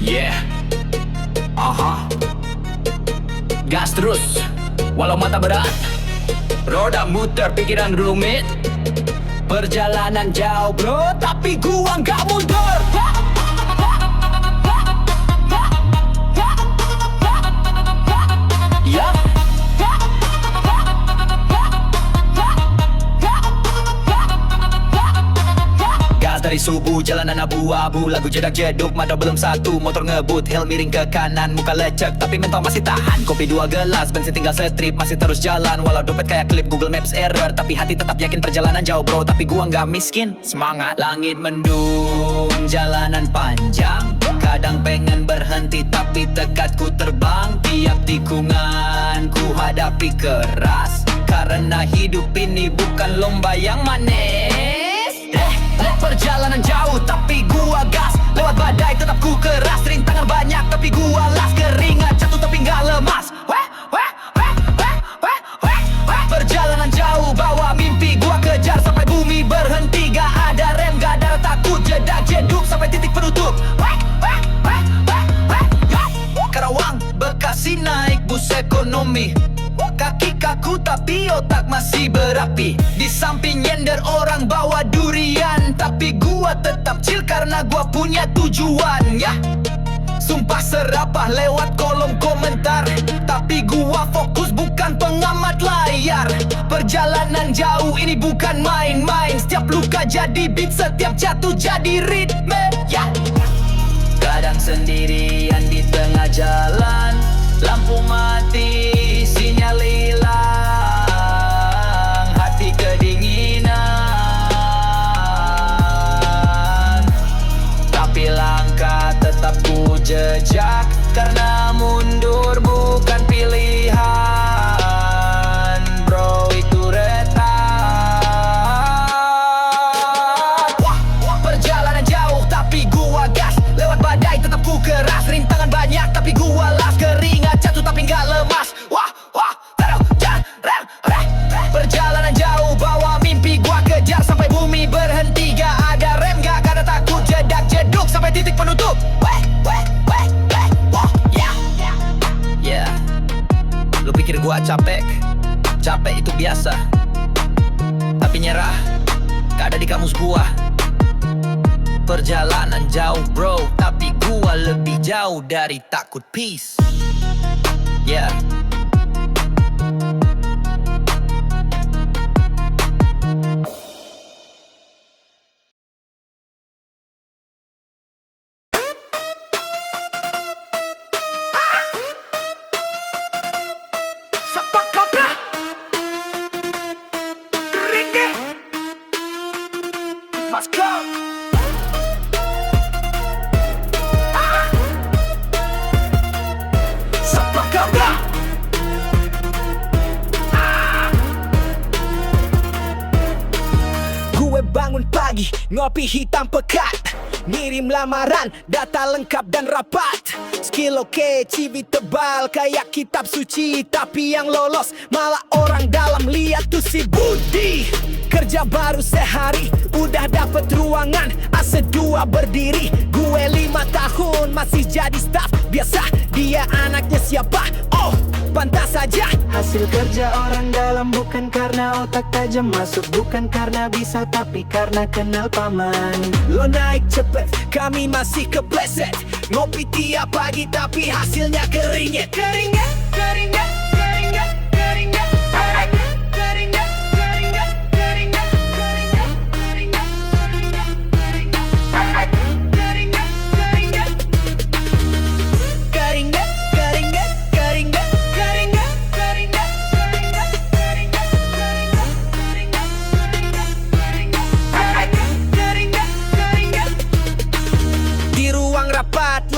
Yeah, aha, gas terus, walau mata berat, roda muter pikiran rumit. Perjalanan jauh bro, tapi gua nggak mundur. Ya, gas dari subuh, jalanan abu-abu, lagu jedak jeduk, mata belum satu, motor ngebut, hill miring ke kanan, muka lecek, tapi mental masih tahan. Kopi 2 gelas, bensin tinggal setrip, masih terus jalan. Walau dompet kayak klip, Google Maps error, tapi hati tetap yakin perjalanan jauh bro, tapi gua nggak miskin. Semangat. Langit mendung, jalanan panjang, kadang pengen berhenti tapi tekadku terbang. Tiap tikungan ku hadapi keras, karena hidup ini bukan lomba yang manis. Perjalanan jauh tapi gua gas, lewat badai tetap ku keras. Rintangan banyak tapi gua las, keringat jatuh tapi nggak lemas. Perjalanan jauh bawa mimpi gua kejar, sampai bumi berhenti. Gak ada rem, gak ada takut, jedak jeduk sampai titik penutup. Karawang, Bekasi naik bus ekonomi, kaki kaku tapi otak masih berapi. Di samping nyender orang bawa durian, tapi gua tetap chill karena gua punya tujuan. Ya, sumpah serapah lewat kolom komentar, tapi gua fokus bukan pengamat layar. Perjalanan jauh ini bukan main-main, setiap luka jadi beat, setiap jatuh jadi ritme. Ya, kadang sendirian di tengah jalan, lampu mati, sinyal hilang, hati kedinginan, tapi langkah tetap ku jejak, karena mundur bukan pilihan, bro itu retak. Perjalanan jauh tapi gua gas, lewat badai tetap ku keras. Rintangan banyak tapi gua las, keringat jatuh tapi nggak lemas. Perjalanan jauh bawa mimpi gua kejar, sampai bumi berhenti. Gak ada rem, gak ada takut, jedak jeduk sampai titik penutup. Yeah, lu pikir gua capek? Capek itu biasa, tapi nyerah gak ada di kamus gua. Perjalanan jauh bro, tapi gua lebih jauh dari takut. Peace. Yeah. Let's go. Gue bangun pagi, ngopi hitam pekat, ngirim lamaran, data lengkap dan rapat. Skill oke, CV tebal kayak kitab suci, tapi yang lolos malah orang dalam. Lihat tuh si Budi, kerja baru sehari, udah dapet ruangan AC2 berdiri. Gue 5 tahun masih jadi staff biasa, dia anaknya siapa? Oh, pantas saja. Hasil kerja orang dalam bukan karena otak tajam masuk, bukan karena bisa tapi karena kenal paman. Lo naik cepet, kami masih kepleset, ngopi tiap pagi tapi hasilnya keringet. Keringet, keringet, keringet, keringet, keringet, keringet, keringet, keringet, keringet,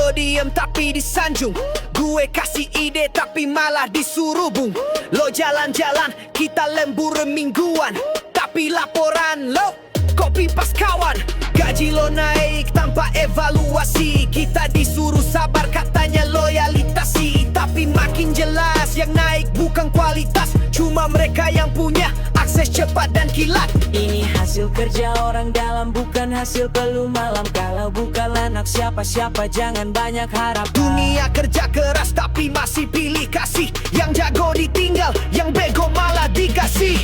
diem tapi disanjung. Gue kasih ide tapi malah disuruh bung. Lo jalan-jalan, kita lembur mingguan, tapi laporan lo kopi pas kawan. Gaji lo naik tanpa evaluasi, kita disuruh sabar katanya loyalitasi. Tapi makin jelas yang naik bukan kualitas, cuma mereka yang punya akses cepat dan kilat. Ini hasil Hasil kerja orang dalam bukan hasil peluh malam. Kalau bukan anak siapa-siapa jangan banyak harap. Dunia kerja keras tapi masih pilih kasih. Yang jago ditinggal, yang bego malah dikasih.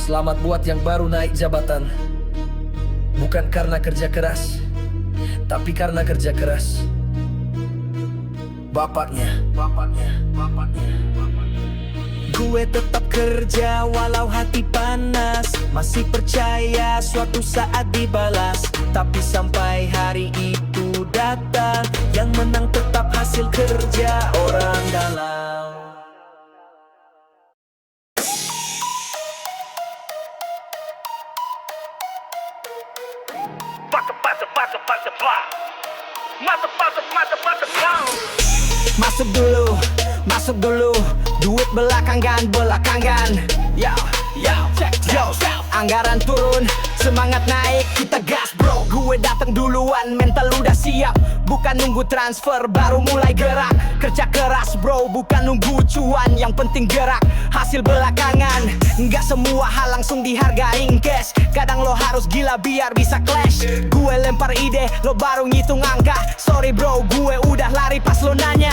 Selamat buat yang baru naik jabatan. Bukan karena kerja keras, tapi karena kerja keras bapaknya. Gue tetap kerja walau hati panas. Masih percaya suatu saat dibalas. Tapi sampai hari itu datang, yang menang tetap hasil kerja orang dalam. Masuk dulu, duit belakangan. Yo, check, yo, anggaran turun, semangat naik, kita gas bro. Gue datang duluan, mental udah siap. Bukan nunggu transfer, baru mulai gerak. Kerja keras bro, bukan nunggu cuan. Yang penting gerak, hasil belakangan. Nggak semua hal langsung dihargain cash. Kadang lo harus gila biar bisa clash. Gue lempar ide, lo baru ngitung angka. Sorry bro, gue udah lari pas lo nanya.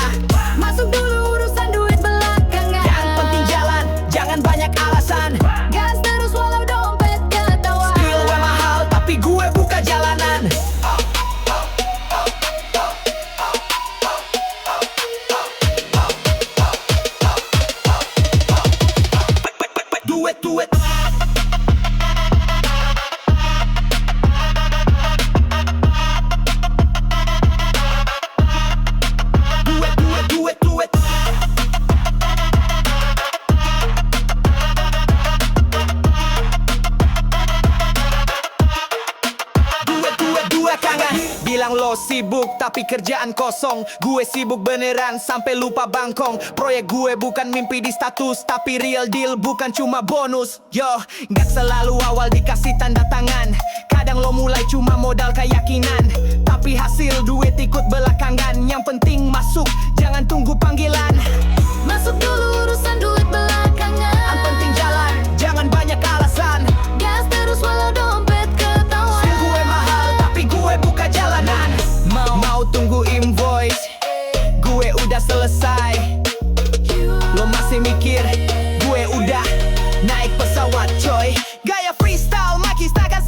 Masuk dulu urusan duit belakangan. Yang penting jalan, jangan banyak alasan. Gas terus walau dompet ketawa. Skill gue mahal, tapi gue buka jalanan. Duit. Bilang lo sibuk tapi kerjaan kosong. Gue sibuk beneran sampai lupa bangkong. Proyek gue bukan mimpi di status, tapi real deal, bukan cuma bonus. Yo, gak selalu awal dikasih tanda tangan. Kadang lo mulai cuma modal keyakinan, tapi hasil duit ikut belakangan. Yang penting masuk, jangan tunggu panggilan. Masuk dulu urusan duit belakangan. Yang penting jalan, jangan banyak alasan. Gas terus walau dompet ketawa. Skill gue mahal, tapi gue buka jalanan. Mau tunggu invoice, gue udah selesai. Lo masih mikir, gue udah naik pesawat coy. Gaya freestyle, maki stakan.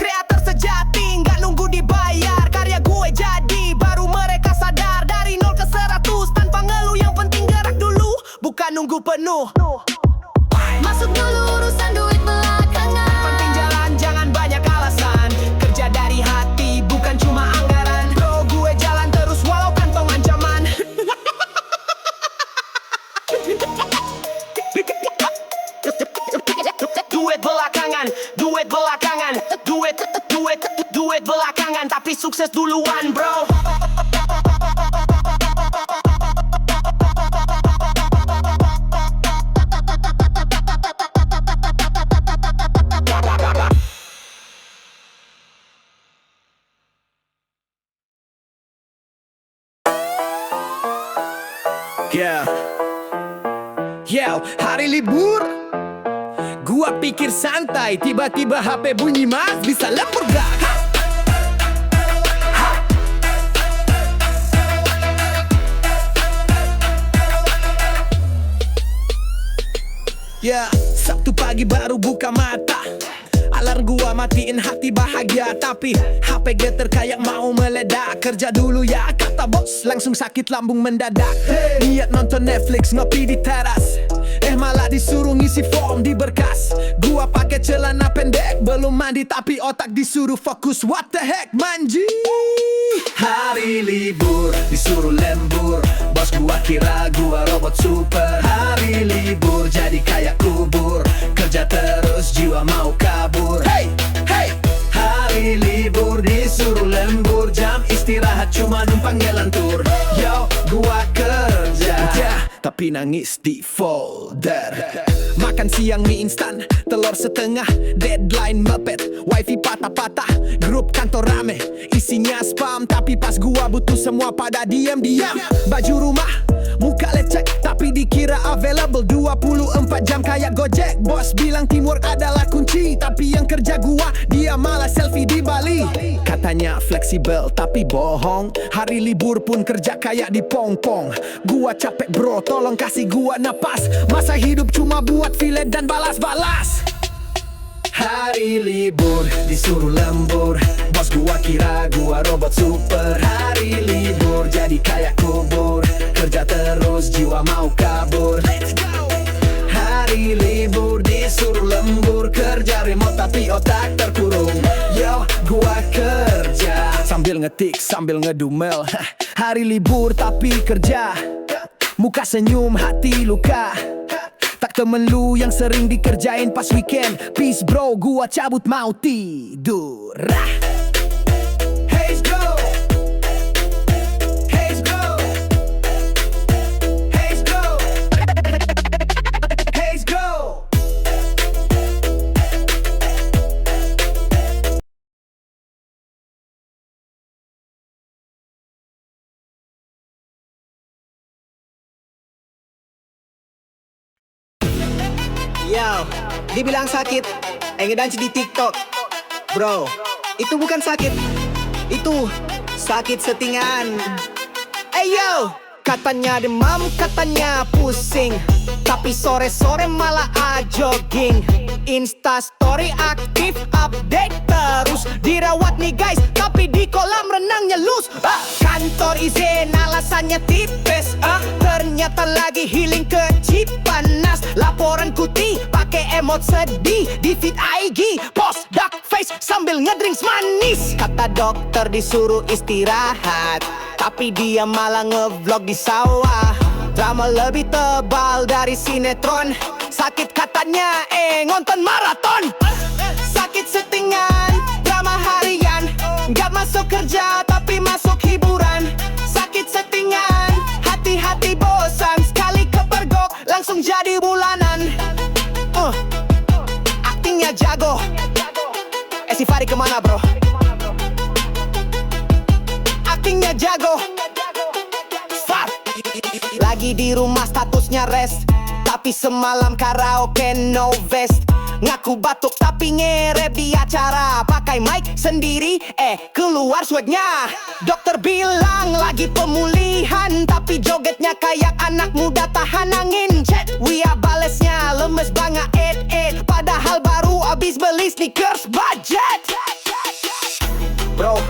Kreator sejati, nggak nunggu dibayar. Karya gue jadi, baru mereka sadar. Dari 0 ke 100, tanpa ngeluh. Yang penting gerak dulu, bukan nunggu penuh. Masuk dulu urusan duit belakangan. Penting jalan, jangan banyak alasan. Kerja dari hati, bukan cuma anggaran. Bro, gue jalan terus walau kantong ancaman. Duit belakangan, tapi sukses duluan bro. Yo, hari libur, gua pikir santai, tiba-tiba HP bunyi, mas bisa lembur gak? Ya, Sabtu pagi baru buka mata. Alarm gua matiin, hati bahagia. Tapi HP geter kayak mau meledak. Kerja dulu ya, kata bos, langsung sakit lambung mendadak. Niat nonton Netflix, ngopi di teras, malah disuruh ngisi form di berkas. Gua pakai celana pendek, belum mandi tapi otak disuruh fokus. What the heck, manji? Hari libur, disuruh lembur. Bos gua kira gua robot super. Hari libur, jadi kayak kubur. Kerja terus, jiwa mau kabur. Hey, hey. Hari libur, disuruh lembur. Jam istirahat tapi nangis di folder. Makan siang mie instan, telur setengah, deadline mepet, wifi patah-patah, grup kantor rame, isinya spam. Tapi pas gua butuh semua pada diam-diam. Baju rumah, muka lecek, tapi dikira available 24 jam kayak Gojek. Bos bilang teamwork adalah kunci, tapi yang kerja gua, dia malah selfie di Bali. Katanya fleksibel, tapi bohong. Hari libur pun kerja kayak di pong-pong. Gua capek bro, tolong kasih gua napas. Masa hidup cuma buat filet dan balas-balas. Hari libur disuruh lembur, bos gua kira gua robot super. Hari libur jadi kayak kubur, kerja terus jiwa mau kabur. Hari libur disuruh lembur, kerja remote tapi otak terkurung. Yo, gua kerja sambil ngetik, sambil ngedumel. Hari libur tapi kerja, muka senyum, hati luka. Tak temen lu yang sering dikerjain pas weekend. Peace bro, gua cabut mau tidur. Hey go, hey go, hey go, hey go. Yo, dibilang sakit, ngedansi di TikTok. Bro, itu bukan sakit, itu sakit settingan. Yo, katanya demam, katanya pusing, tapi sore-sore malah jogging. Insta story aktif, update terus. Dirawat nih guys, tapi di kolam renangnya loose. Kantor izin alasannya tipes. Ternyata lagi healing ke Cipanas. Laporan kuti pakai emot sedih di feed IG, post dark face sambil ngedrinks manis. Kata dokter disuruh istirahat, tapi dia malah ngevlog di sawah. Drama lebih tebal dari sinetron. Sakit katanya ngonton maraton. Sakit settingan, drama harian. Gak masuk kerja tapi masuk hiburan. Sakit settingan, hati-hati bosan. Sekali kepergok langsung jadi bulanan. Aktingnya jago. Si Fari kemana bro? Aktingnya jago. Far. Lagi di rumah statusnya rest, tapi semalam karaoke no vest. Ngaku batuk tapi ngerep di acara. Pakai mic sendiri, keluar swagnya. Dokter bilang lagi pemulihan, tapi jogetnya kayak anak muda tahan angin. Chat Wia balesnya lemes banget padahal baru abis beli sneakers budget. Bro,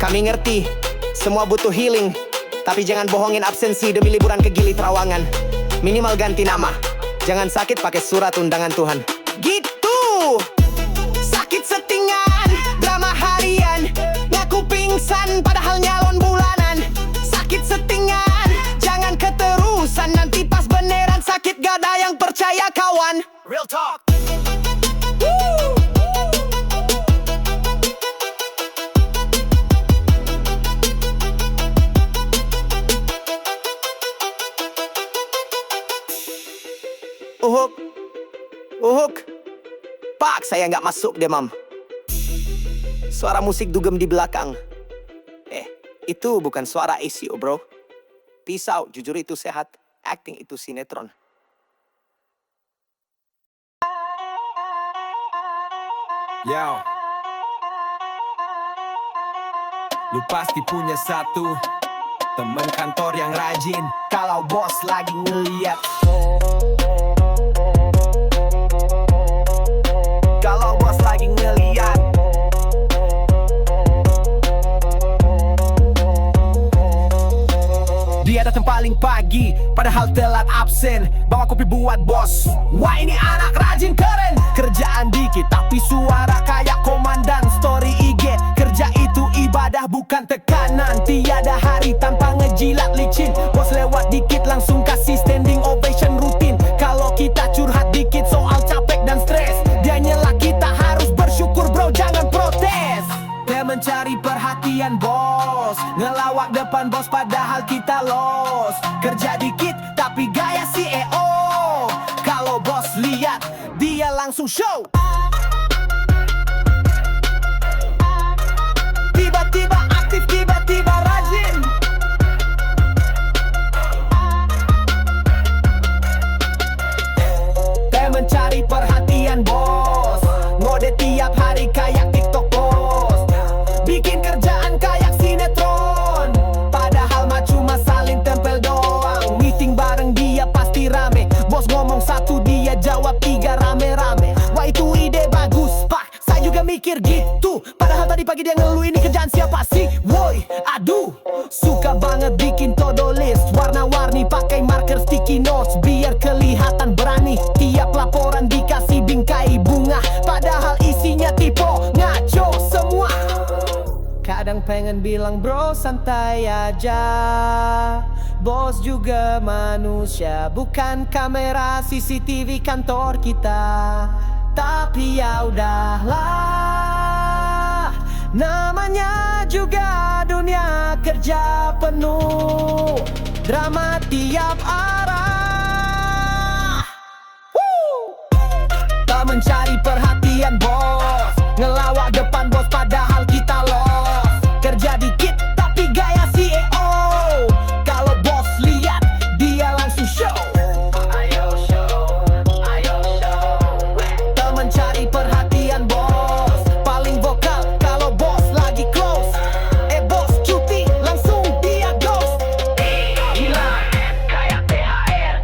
kami ngerti semua butuh healing, tapi jangan bohongin absensi demi liburan ke Gili Trawangan. Minimal ganti nama, jangan sakit pakai surat undangan Tuhan. Gitu. Sakit settingan, drama harian. Ngaku pingsan padahal nyalon bulanan. Sakit settingan, jangan keterusan. Nanti pas beneran sakit gak ada yang percaya kawan. Real talk. Uhuk. Pak, saya nggak masuk deh, Mam. Suara musik dugem di belakang. Itu bukan suara ICU, bro. Peace out, jujur itu sehat. Acting itu sinetron. Yo, lu pasti punya satu temen kantor yang rajin. Kalau bos lagi ngeliat, kalau bos lagi ngeliat, dia datang paling pagi, padahal telat absen. Bawa kopi buat bos. Wah, ini anak rajin keren. Kerjaan dikit tapi suara kayak komandan. Story IG, kerja itu ibadah bukan tekanan. Tiada hari tanpa ngejilat licin. Bos lewat dikit langsung kasih standing ovation rutin. Kalau kita curhat dikit soal capek dan stres, dia nyela kita harus bersyukur bro, jangan protes. Dia mencari perhatian bos, ngelawak depan bos padahal kita los. Kerja dikit tapi gaya langsung show. Tiba-tiba aktif, tiba-tiba rajin. Teh mencari perhatian bos, ngode tiap hari kayak TikTok post, bikin kerjaan kayak sinetron, padahal mah cuma saling tempel doang. Meeting bareng dia pasti rame, bos ngomong satu dia jawab tiga rame-rame. Wah itu ide bagus pak, saya juga mikir gitu. Padahal tadi pagi dia ngeluh ini kerjaan siapa sih? Woi, aduh, suka banget bikin to-do list, warna-warni pakai marker sticky notes biar kelihatan berani. Tiap laporan dikasih bingkai bunga, padahal isinya tipe ngaco semua. Kadang pengen bilang bro santai aja, bos juga manusia, bukan kamera CCTV kantor kita. Tapi ya udahlah, namanya juga dunia kerja penuh drama tiap arah. Tak mencari perhatian bos, ngelawak depan bos padahal kita los. Kerja dikit tapi gaya CEO, kalau bos lihat dia langsung show. Ayo show, ayo show. Tak mencari perhatian bos, paling vokal kalau bos lagi close. Bos cuti langsung dia ghost. Hilang kayak THR.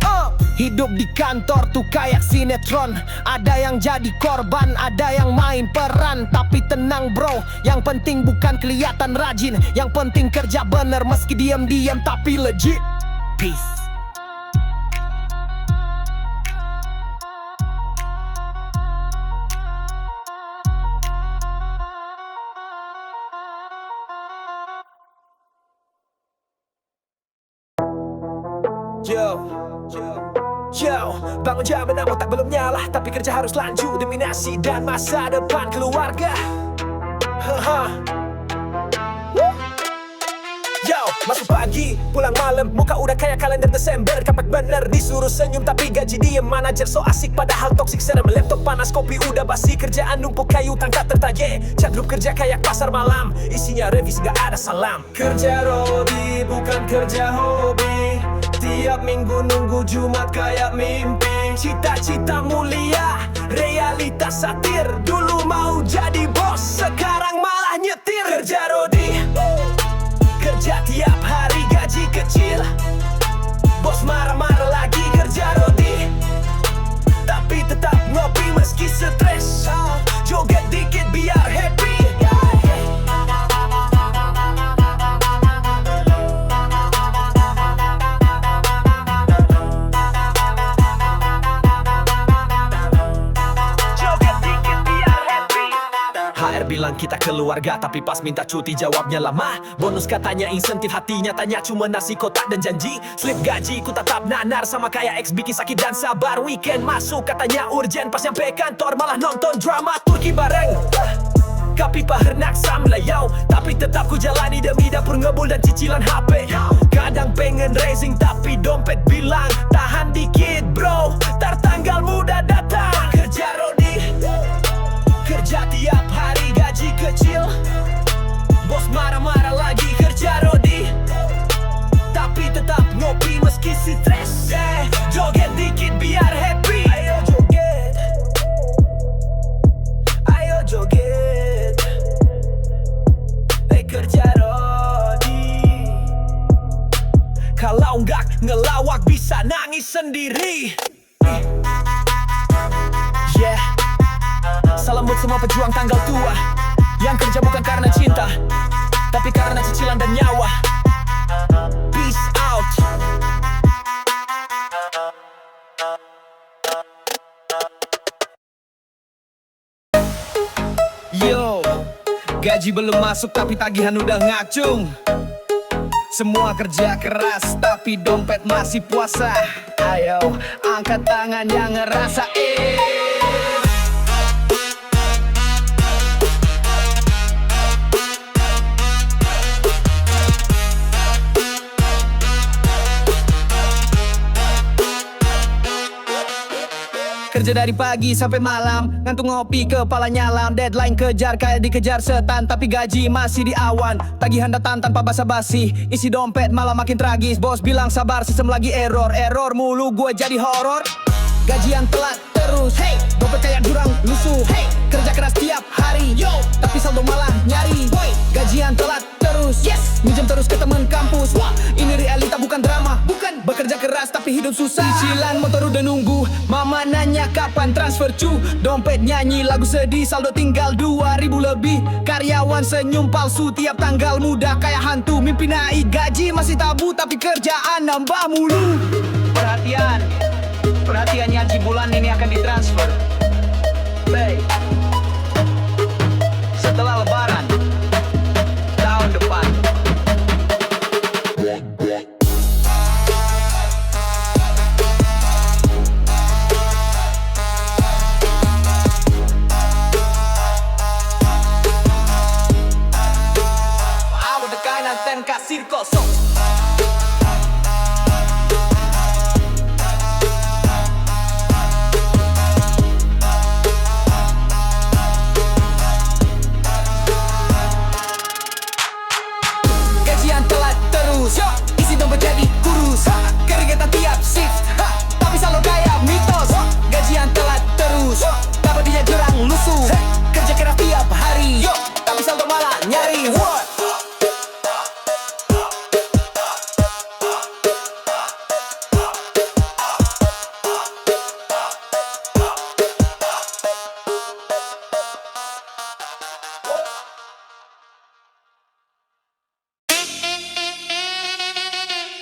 Hidup di kantor tuh kayak sinetron, ada yang jadi korban, ada yang main peran. Tapi tenang bro, yang penting bukan kelihatan rajin, yang penting kerja bener meski diam-diam tapi legit. Peace. Yo, bangun jam 6 otak belum nyala, tapi kerja harus lanjut demi nasi dan masa depan keluarga. Yo, masuk pagi, pulang malam, muka udah kayak kalender Desember. Kapak bener, disuruh senyum tapi gaji diem. Manajer so asik padahal toksik, serem laptop panas, kopi udah basi. Kerjaan numpuk kayu tangkap tertaje, chat grup kerja kayak pasar malam, isinya revisi gak ada salam. Kerja Rodi bukan kerja hobi, tiap minggu nunggu Jumat kayak mimpi. Cita-cita mulia, realitas satir. Dulu mau jadi bos, sekarang malah nyetir. Kerja Rodi, kerja tiap hari gaji kecil, bos marah-marah lagi. Kerja Rodi, tapi tetap ngopi meski stres. Joget dikit biar happy. HR bilang kita keluarga, tapi pas minta cuti jawabnya lama. Bonus katanya insentif, hatinya tanya cuma nasi kotak dan janji. Slip gaji ku tetap nanar sama kayak ex bikin sakit dan sabar. Weekend masuk katanya urgent, pas nyampe kantor malah nonton drama Turki bareng Kapi pahernak sam layau, tapi tetap ku jalani demi dapur ngebul dan cicilan HP. Kadang pengen racing tapi dompet bilang tahan dikit bro, tar tanggal muda datang. Kerja Rodi, kerja tiap hari gaji kecil, bos marah-marah lagi. Kerja Rodi, tapi tetap ngopi meski stres. Joget dikit biar happy. Ayo joget, ayo joget. Kerja Rodi, kalau nggak ngelawak bisa nangis sendiri. Yeah, salam buat semua pejuang tanggal tua yang kerja bukan karena cinta, tapi karena cicilan dan nyawa. Peace out. Yo, gaji belum masuk tapi tagihan udah ngacung. Semua kerja keras tapi dompet masih puasa. Ayo, angkat tangan yang ngerasain. Kerja dari pagi sampai malam, ngantuk ngopi kepala nyalam. Deadline kejar kayak dikejar setan, tapi gaji masih di awan. Tagihan datang tanpa basa-basi, isi dompet malah makin tragis. Bos bilang sabar, sistem lagi error mulu, gue jadi horor. Gajian telat terus, hey, dompet kayak jurang lusuh, hey, kerja keras tiap hari, yo, tapi saldo malah nyari, boy. Gajian telat terus, yes, minjem terus ke temen kampus. Wah, ini realita bukan drama, bukan bekerja keras tapi hidup susah. Cicilan motor udah nunggu, mama nanya kapan transfer cu. Dompet nyanyi lagu sedih, saldo tinggal 2.000 lebih. Karyawan senyum palsu tiap tanggal, muda kayak hantu. Mimpi naik gaji masih tabu, tapi kerjaan nambah mulu. Perhatian gaji bulan ini akan ditransfer, baik, setelah lebaran tahun depan. Aku tekanan ten kasir kosong. Gajian telat terus, isi dompet jadi kurus, keringetan tiap shift, tapi selalu kayak mitos. Gajian telat terus, dapat dia jurang lusuh, kerja keras tiap hari, tapi saldo malah nyari.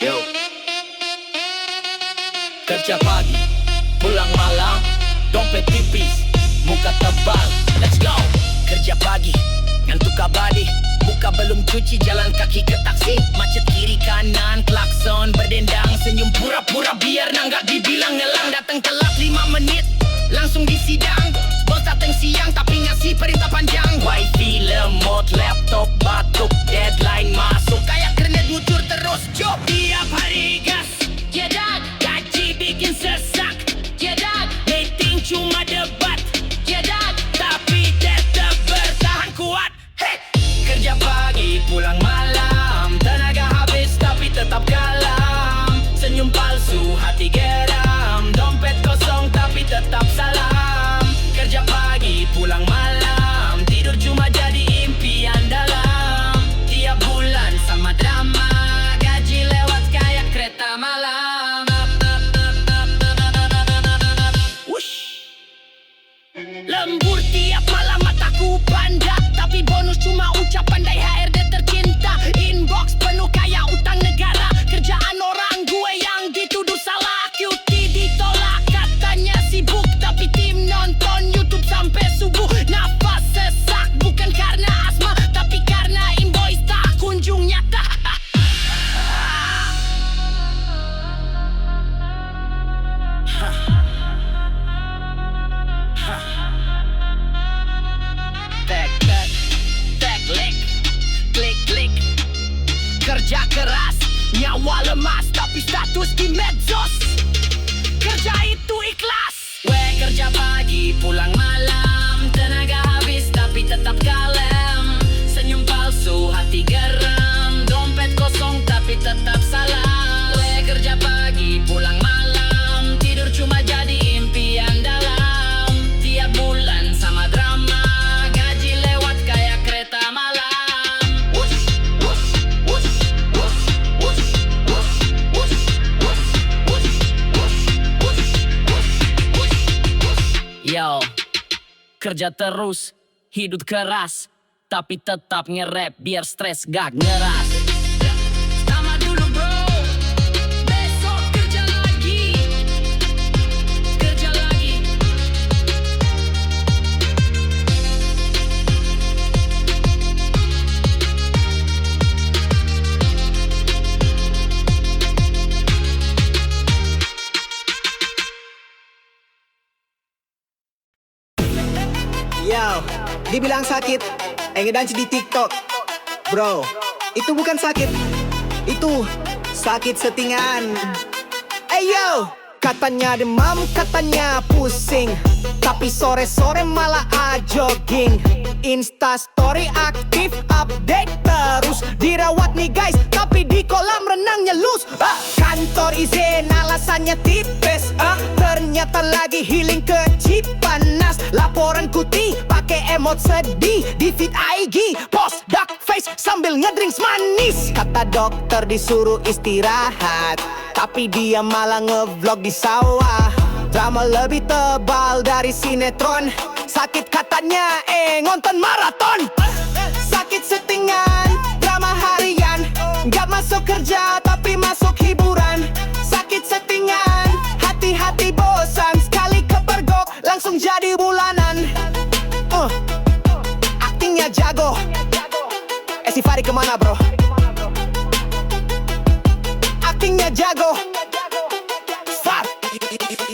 Yo. Kerja pagi, pulang malam, dompet tipis, muka tebal, let's go. Kerja pagi, ngantuk abadi, muka belum cuci, jalan kaki ke taksi. Macet kiri kanan, klakson berdendang, senyum pura-pura biar nanggak dibilang ngelang. Datang telat 5 menit, langsung disidang. Bos datang siang tapi ngasih perintah panjang. Wifi lemot, laptop batuk, deadline masuk, kayak grenade muncul terus. Job tiap hari gas, jedak, gaji bikin sesak, jedak, meeting cuma debat, jedak, tapi tetap bertahan kuat. Hey! Kerja pagi, pulang malam, tenaga habis tapi tetap kalam. Senyum palsu, hati geram, dompet kosong tapi tetap salam. Kerja pagi, pulang malam, tidur cuma jadi impian dalam. Tiap bulan sama drama, gaji lewat kayak kereta malam. Wush. Lembur tiap malam mataku panda, tapi bonus cuma ucapan dari HRD tercinta. Inbox penuh kayak utang negara, kerjaan orang gue yang dituduh salah. QT ditolak katanya sibuk, tapi tim nonton YouTube sampai subuh. Nafas sesak bukan karena asma, tapi karena invoice tak kunjung nyata. Klik. Kerja keras, nyawa lemas, tapi status di medsos. Kerja itu ikhlas. Kerja pagi, pulang malam, tenaga habis tapi tetap kalem. Senyum palsu, hati geram, dompet kosong tapi tetap salam. Kerja pagi, pulang malam, tidur cuma jadi impian dalam. Tiap bulan sama drama, gaji lewat kayak kereta malam. Yo, kerja terus, hidup keras, tapi tetap nge-rap biar stres gak ngeras. Tamat dulu bro, besok kerja lagi. Yo, dibilang sakit, ngedanci di TikTok. Bro, itu bukan sakit, itu sakit settingan. Yo, Katanya demam, katanya pusing, tapi sore-sore malah jogging. Instastory aktif, update terus. Dirawat nih guys, tapi di kolam renangnya loose. Kantor izin alasannya tipes, ternyata lagi healing ke Cipanas. Laporan kuti pakai emot sedih, di feed IG post dark face sambil ngedrinks manis. Kata dokter disuruh istirahat, tapi dia malah ngevlog di sawah. Drama lebih tebal dari sinetron. Sakit katanya ngonton maraton. Sakit settingan, drama harian. Gak masuk kerja tapi masuk hiburan. Sakit settingan, hati-hati bosan. Sekali kepergok langsung jadi bulanan. Aktingnya jago. Si Fari kemana bro? Aktingnya jago. Start.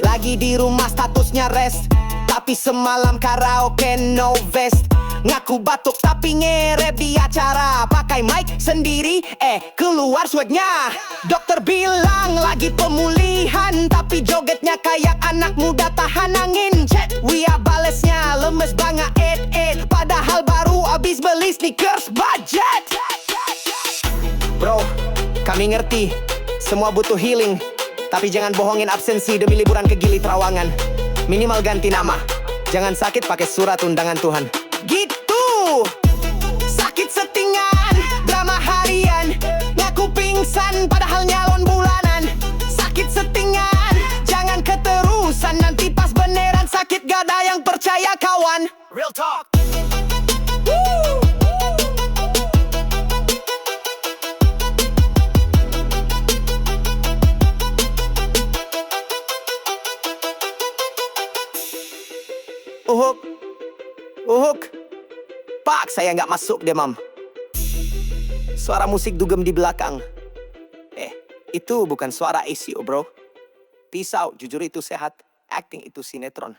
Lagi di rumah statusnya rest, tapi semalam karaoke no vest. Ngaku batuk tapi ngerep di acara. Pakai mic sendiri, keluar swagnya. Dokter bilang lagi pemulihan, tapi jogetnya kayak anak muda tahan angin. Chat Wia balesnya lemes banget padahal baru abis beli sneakers budget. Bro, kami ngerti semua butuh healing, tapi jangan bohongin absensi demi liburan ke Gili Trawangan. Minimal ganti nama, jangan sakit pakai surat undangan Tuhan. Gitu. Sakit settingan, drama harian. Ngaku pingsan padahal nyalon bulanan. Sakit settingan, jangan keterusan. Nanti pas beneran sakit gak ada yang percaya kawan. Real talk. Uhuk. Pak, saya nggak masuk deh, Mam. Suara musik dugem di belakang. Itu bukan suara ICU, bro. Peace out, jujur itu sehat. Acting itu sinetron.